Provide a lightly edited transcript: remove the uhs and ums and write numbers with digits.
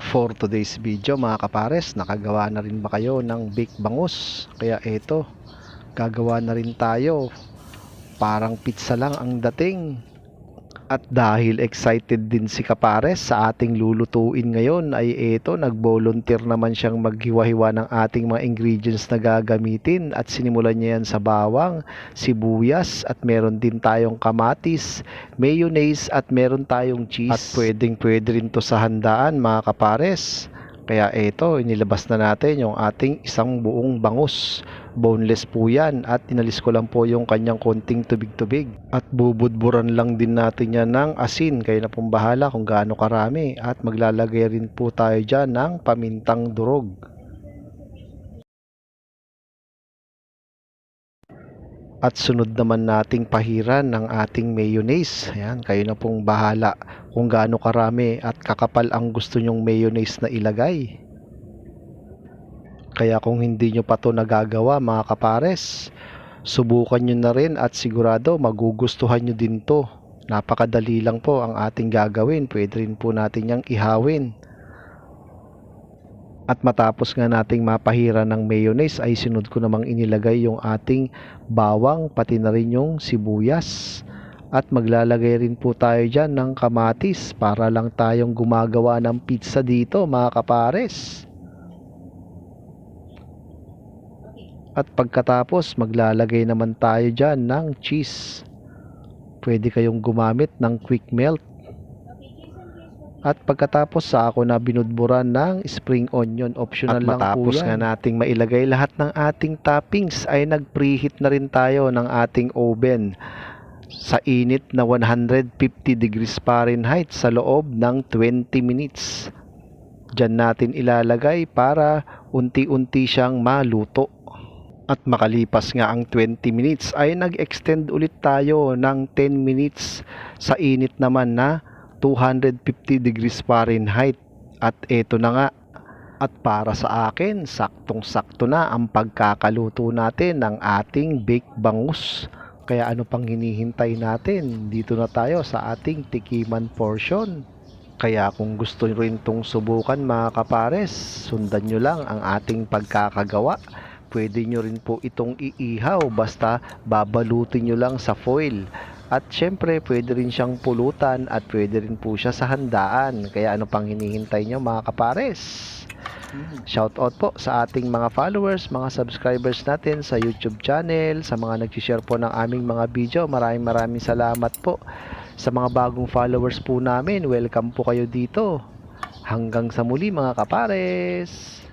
For today's video mga kapares, nakagawa na rin ba kayo ng baked bangus? Kaya eto, gagawa na rin tayo. Parang pizza lang ang dating. At dahil excited din si kapares sa ating lulutuin ngayon ay eto, nag-volunteer naman siyang maghiwa-hiwa ng ating mga ingredients na gagamitin. At sinimulan niya yan sa bawang, sibuyas at meron din tayong kamatis, mayonnaise at meron tayong cheese. At pwede rin to sa handaan mga kapares. Kaya eto, inilabas na natin yung ating isang buong bangus. Boneless po yan at inalis ko lang po yung kanyang konting tubig-tubig. At bubudburan lang din natin yan ng asin. Kayo na pong bahala kung gaano karami. At maglalagay rin po tayo dyan ng pamintang durog. At sunod naman nating pahiran ng ating mayonnaise. Ayan, kayo na pong bahala kung gaano karami at kakapal ang gusto nyong mayonnaise na ilagay. Kaya kung hindi nyo pa to nagagawa mga kapares, subukan nyo na rin at sigurado magugustuhan nyo din to. Napakadali lang po ang ating gagawin. Pwede rin po natin yang ihawin. At matapos nga nating mapahira ng mayonnaise ay sunod ko namang inilagay yung ating bawang pati na rin yung sibuyas. At maglalagay rin po tayo dyan ng kamatis para lang tayong gumagawa ng pizza dito mga kapares. At pagkatapos maglalagay naman tayo dyan ng cheese. Pwede kayong gumamit ng quick melt. At pagkatapos sa ako na binudburan ng spring onion, optional lang po yan. At matapos nga nating mailagay lahat ng ating toppings ay nag-preheat na rin tayo ng ating oven sa init na 150 degrees Fahrenheit sa loob ng 20 minutes. Diyan natin ilalagay para unti-unti siyang maluto. At makalipas nga ang 20 minutes ay nag-extend ulit tayo ng 10 minutes sa init naman na 250 degrees Fahrenheit. At eto na nga. At para sa akin, saktong-sakto na ang pagkakaluto natin ng ating baked bangus. Kaya ano pang hinihintay natin? Dito na tayo sa ating tikiman portion. Kaya kung gusto nyo rin itong subukan mga kapares, sundan nyo lang ang ating pagkakagawa. Pwede nyo rin po itong iihaw basta babalutin nyo lang sa foil. At syempre pwede rin siyang pulutan at pwede rin po siya sa handaan. Kaya ano pang hinihintay nyo mga kapares? Shoutout po sa ating mga followers, mga subscribers natin sa YouTube channel, sa mga nag-share po ng aming mga video. Maraming salamat po. Sa mga bagong followers po namin, welcome po kayo dito. Hanggang sa muli mga kapares!